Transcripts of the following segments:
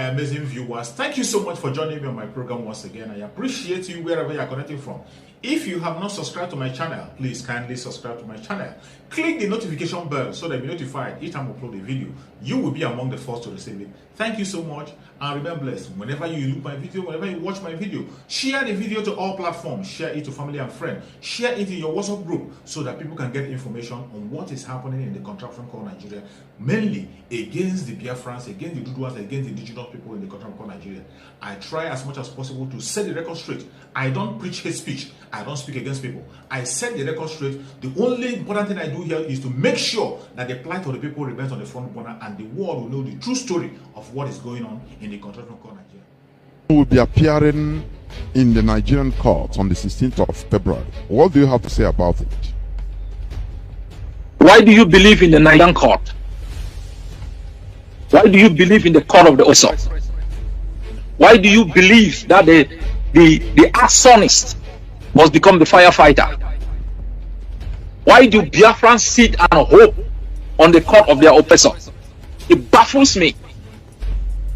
amazing viewers. Thank you so much for joining me on my program once again. I appreciate you wherever you are connecting from. If you have not subscribed to my channel, please kindly subscribe to my channel. Click the notification bell so that you'll be notified each time I upload a video. You will be among the first to receive it. Thank you so much and remain blessed. Whenever you look my video, whenever you watch my video, share the video to all platforms. Share it to family and friends. Share it in your WhatsApp group so that people can get information on what is happening in the contraption called Nigeria, mainly against the Biafrans, against the Duduas, against the indigenous people in the contraption called Nigeria. I try as much as possible to set the record straight. I don't preach hate speech. I don't speak against people. I set the record straight. The only important thing I do here is to make sure that the plight of the people remains on the front burner and the world will know the true story of what is going on in the contraption called Nigeria. Will be appearing in the Nigerian court on the 16th of February. What do you have to say about it? Why do you believe in the Nigerian court? Why do you believe in the court of the oppressor? Why do you believe that the arsonist must become the firefighter? Why do Biafrans sit and hope on the court of their oppressor? It baffles me.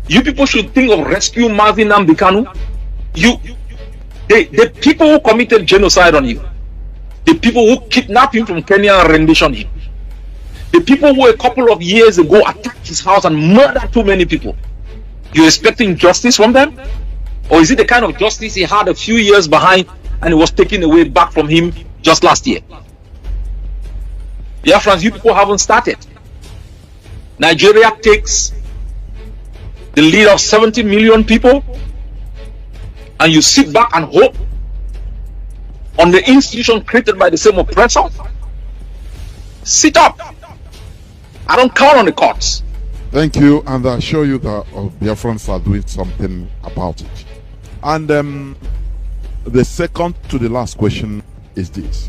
You people should think of rescue Marvin Nambikanu. The people who committed genocide on him, the people who kidnapped him from Kenya and renditioned him, the people who a couple of years ago attacked his house and murdered too many people. You're expecting justice from them? Or is it the kind of justice he had a few years behind and it was taken away back from him just last year? Biafrans, you people haven't started. Nigeria takes the lead of 70 million people and you sit back and hope on the institution created by the same oppressor? Sit up. I don't count on the courts. Thank you, and I assure you that Biafrans are doing something about it. And the second to the last question is this: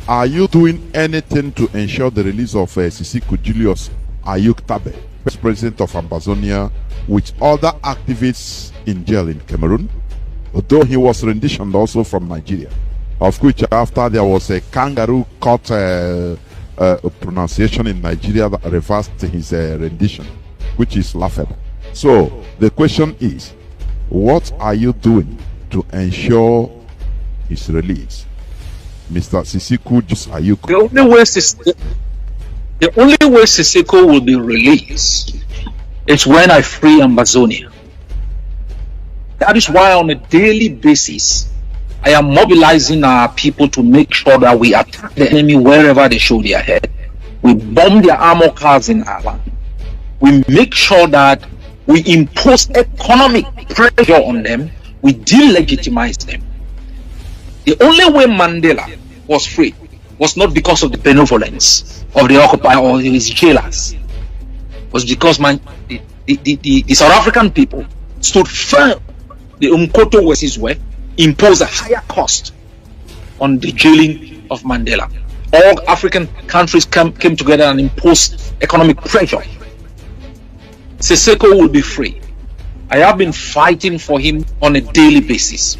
are you doing anything to ensure the release of Sisiku Julius Ayuktabe, president of Ambazonia, with other activists in jail in Cameroon, although he was renditioned also from Nigeria, of which after there was a kangaroo court pronunciation in Nigeria that reversed his rendition, which is laughable. So the question is, what are you doing to ensure his release, Mr. Sisiku Ayuko? The only way Sisiku will be released is when I free Ambazonia. That is why on a daily basis I am mobilizing our people to make sure that we attack the enemy wherever they show their head. We bomb their armor cars in our land. We make sure that we impose economic pressure on them. We delegitimize them. The only way Mandela was free was not because of the benevolence of the occupier or his jailers. It was because the South African people stood firm. The Umkhonto Wesizwe impose a higher cost on the jailing of Mandela. All African countries came together and imposed economic pressure. Siseko will be free. I have been fighting for him on a daily basis.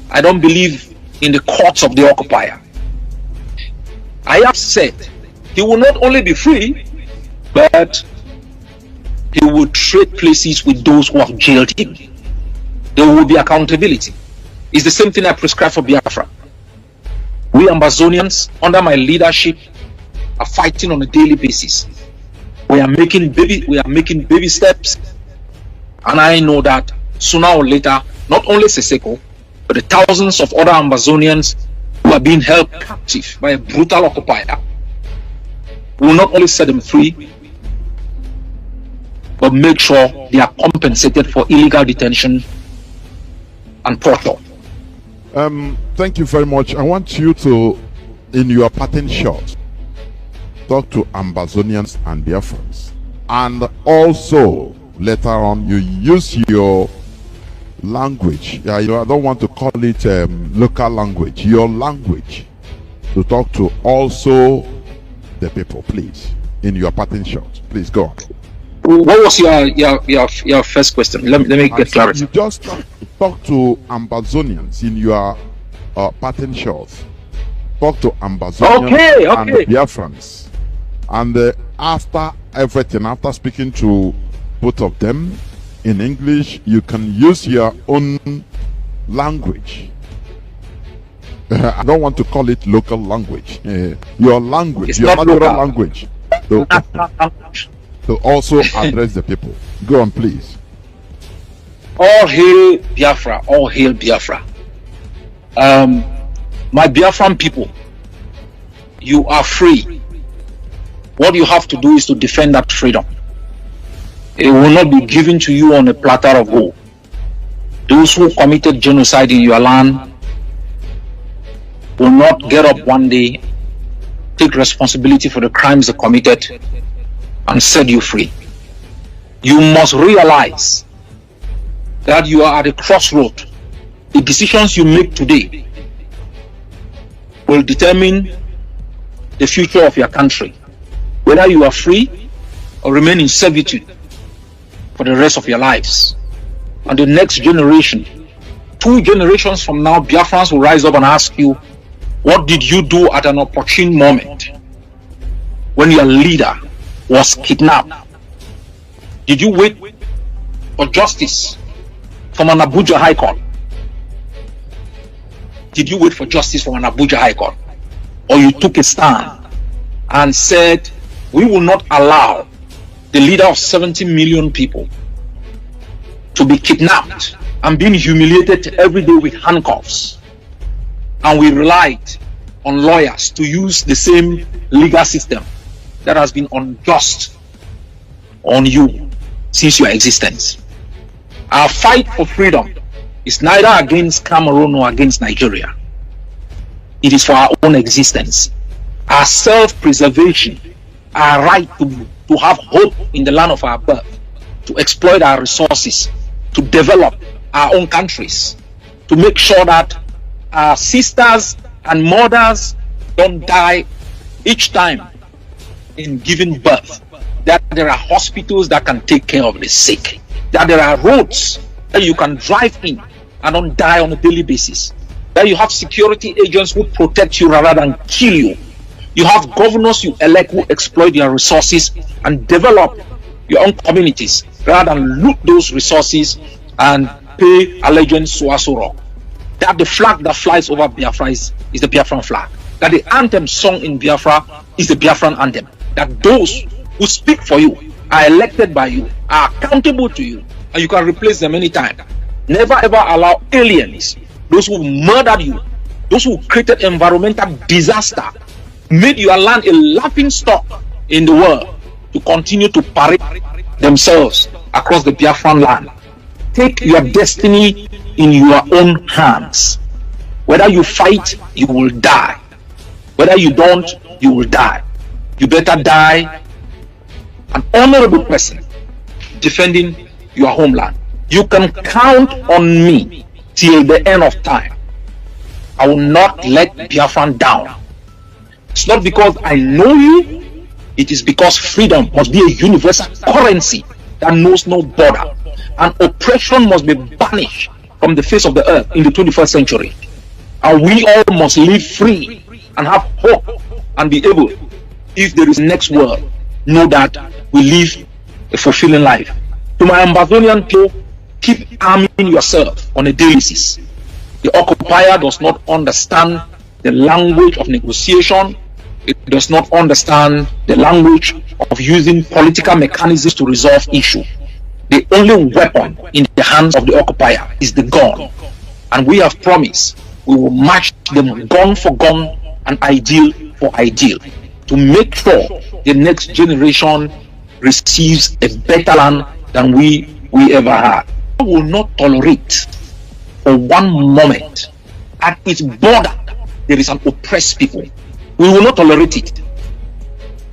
I don't believe in the courts of the occupier. I have said he will not only be free, but he will trade places with those who have jailed him. There will be accountability. It's the same thing I prescribe for Biafra. We Ambazonians, under my leadership, are fighting on a daily basis. We are making baby steps, and I know that sooner or later, not only Siseko, but the thousands of other Ambazonians who are being held captive by a brutal occupier will not only set them free, but make sure they are compensated for illegal detention and torture. Thank you very much. I want you to, in your parting shot, talk to Ambazonians and Biafrans, and also later on you use your language. I don't want to call it local language, your language, to talk to also the people, please, in your parting shot. Please go on. What was your first question? Let me get clarity. You just talk to Ambazonians in your parting shots. Talk to Ambazonians and Biafrans. And after everything, after speaking to both of them, in English. You can use your own language. I don't want to call it local language. Your language, It's your not natural local. language. To also address the people. Go on, please. All hail Biafra, all hail Biafra. My Biafran people, you are free. What you have to do is to defend that freedom. It will not be given to you on a platter of gold. Those who committed genocide in your land will not get up one day, take responsibility for the crimes they committed, and set you free. You must realize that you are at a crossroad. The decisions you make today will determine the future of your country, whether you are free or remain in servitude for the rest of your lives. And the next generation, 2 generations from now, Biafrans will rise up and ask you, what did you do at an opportune moment when your leader was kidnapped? Did you wait for justice from an Abuja High Court? Did you wait for justice from an Abuja High Court? Or you took a stand and said, we will not allow the leader of 70 million people to be kidnapped and being humiliated every day with handcuffs. And we relied on lawyers to use the same legal system that has been unjust on you since your existence. Our fight for freedom is neither against Cameroon nor against Nigeria. It is for our own existence, our self-preservation, our right to have hope in the land of our birth, to exploit our resources, to develop our own countries, to make sure that our sisters and mothers don't die each time in giving birth, that there are hospitals that can take care of the sick, that there are roads that you can drive in and don't die on a daily basis, that you have security agents who protect you rather than kill you. You have governors you elect who exploit their resources and develop your own communities rather than loot those resources and pay allegiance to Asoro. That the flag that flies over Biafra is the Biafran flag. That the anthem sung in Biafra is the Biafran anthem. That those who speak for you are elected by you, are accountable to you, and you can replace them anytime. Never ever allow aliens, those who murdered you, those who created environmental disaster, made your land a laughing stock in the world, to continue to parade themselves across the Biafran land. Take your destiny in your own hands. Whether you fight, you will die. Whether you don't, you will die. You better die an honorable person defending your homeland. You can count on me till the end of time. I will not let Biafran down. It's not because I know you, it is because freedom must be a universal currency that knows no border, and oppression must be banished from the face of the earth in the 21st century. And we all must live free and have hope and be able, if there is next world, know that we live a fulfilling life. To my Ambazonian people, keep arming yourself on a daily basis. The occupier does not understand the language of negotiation. It does not understand the language of using political mechanisms to resolve issues. The only weapon in the hands of the occupier is the gun. And we have promised we will match them gun for gun and ideal for ideal to make sure the next generation receives a better land than we ever had. We will not tolerate for one moment at its border there is an oppressed people. We will not tolerate it.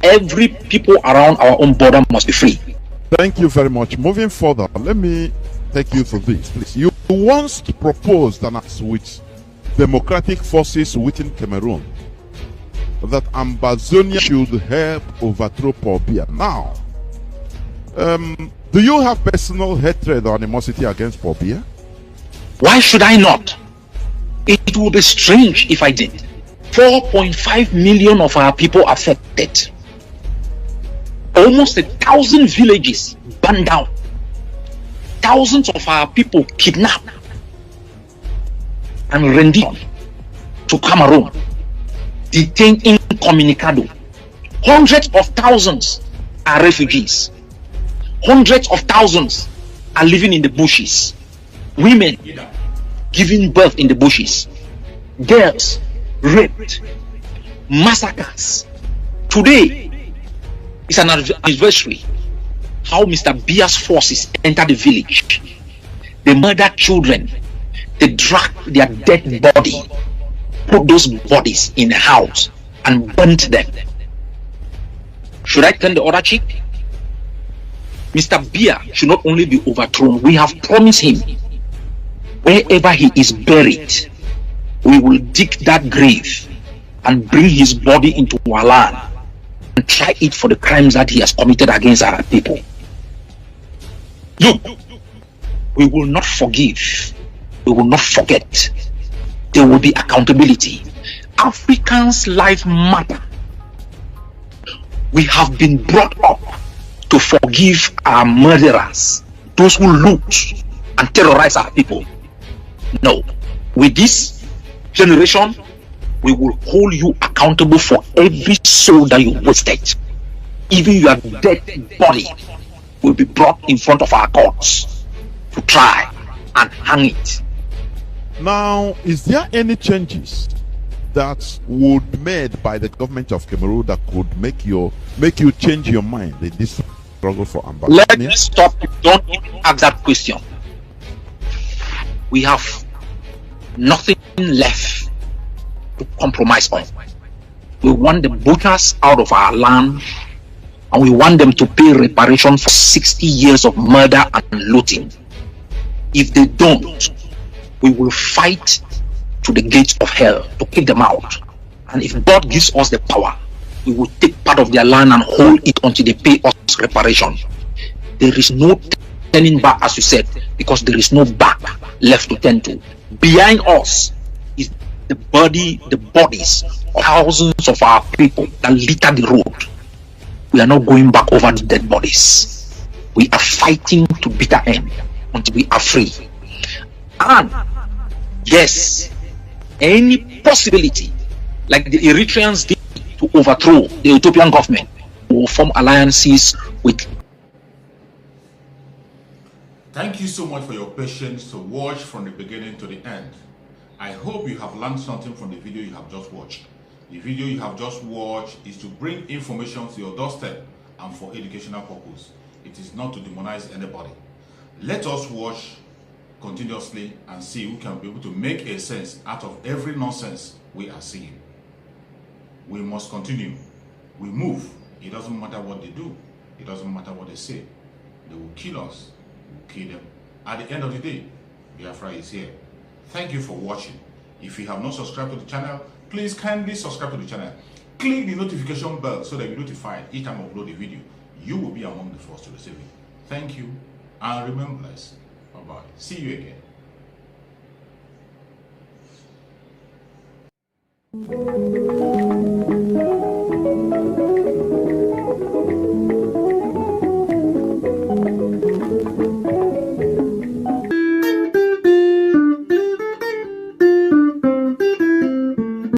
Every people around our own border must be free. Thank you very much. Moving further, let me take you through this, please. You once proposed an act with democratic forces within Cameroon that Ambazonia should help overthrow Paul Biya. Now, do you have personal hatred or animosity against Paul Biya? Why should I not? It would be strange if I did. 4.5 million of our people affected. Almost 1,000 villages burned down. thousands of our people kidnapped and rendered to Cameroon, detained incommunicado. Hundreds of thousands are refugees. Hundreds of thousands are living in the bushes. Women giving birth in the bushes. Girls raped. Massacres. Today is an anniversary how Mr. Bia's forces entered the village. They murdered children. They dragged their dead body, put those bodies in a house and burnt them. Should I turn the other cheek? Mr. Bia should not only be overthrown, we have promised him wherever he is buried, we will dig that grave and bring his body into our land and try it for the crimes that he has committed against our people. Look, we will not forgive. We will not forget. There will be accountability. Africans' life matter. We have been brought up to forgive our murderers, those who loot and terrorize our people. No, with this generation, we will hold you accountable for every soul that you wasted. Even your dead body will be brought in front of our courts to try and hang it. Now, is there any changes that would be made by the government of Cameroon that could make you change your mind in this struggle for Ambazonia? Let me stop. Don't even ask that question. We have nothing left to compromise on. We want the butchers out of our land, and we want them to pay reparation for 60 years of murder and looting. If they don't, we will fight to the gates of hell to kick them out. And if God gives us the power, we will take part of their land and hold it until they pay us reparation. There is no turning back, as you said, because there is no back left to turn to. Behind us is the bodies of thousands of our people that litter the road. We are not going back over the dead bodies. We are fighting to bitter end until we are free. And yes, any possibility, like the Eritreans did to overthrow the Ethiopian government, will form alliances with. Thank you so much for your patience to watch from the beginning to the end. I hope you have learned something from the video you have just watched. The video you have just watched is to bring information to your doorstep and for educational purpose. It is not to demonize anybody. Let us watch continuously and see who can be able to make a sense out of every nonsense we are seeing. We must continue. We move. It doesn't matter what they do. It doesn't matter what they say. They will kill us. We will kill them. At the end of the day, Biafra is here. Thank you for watching. If you have not subscribed to the channel, please kindly subscribe to the channel. Click the notification bell so that you're notified each time I upload a video. You will be among the first to receive it. Thank you and remember blessed. Bye-bye. See you again.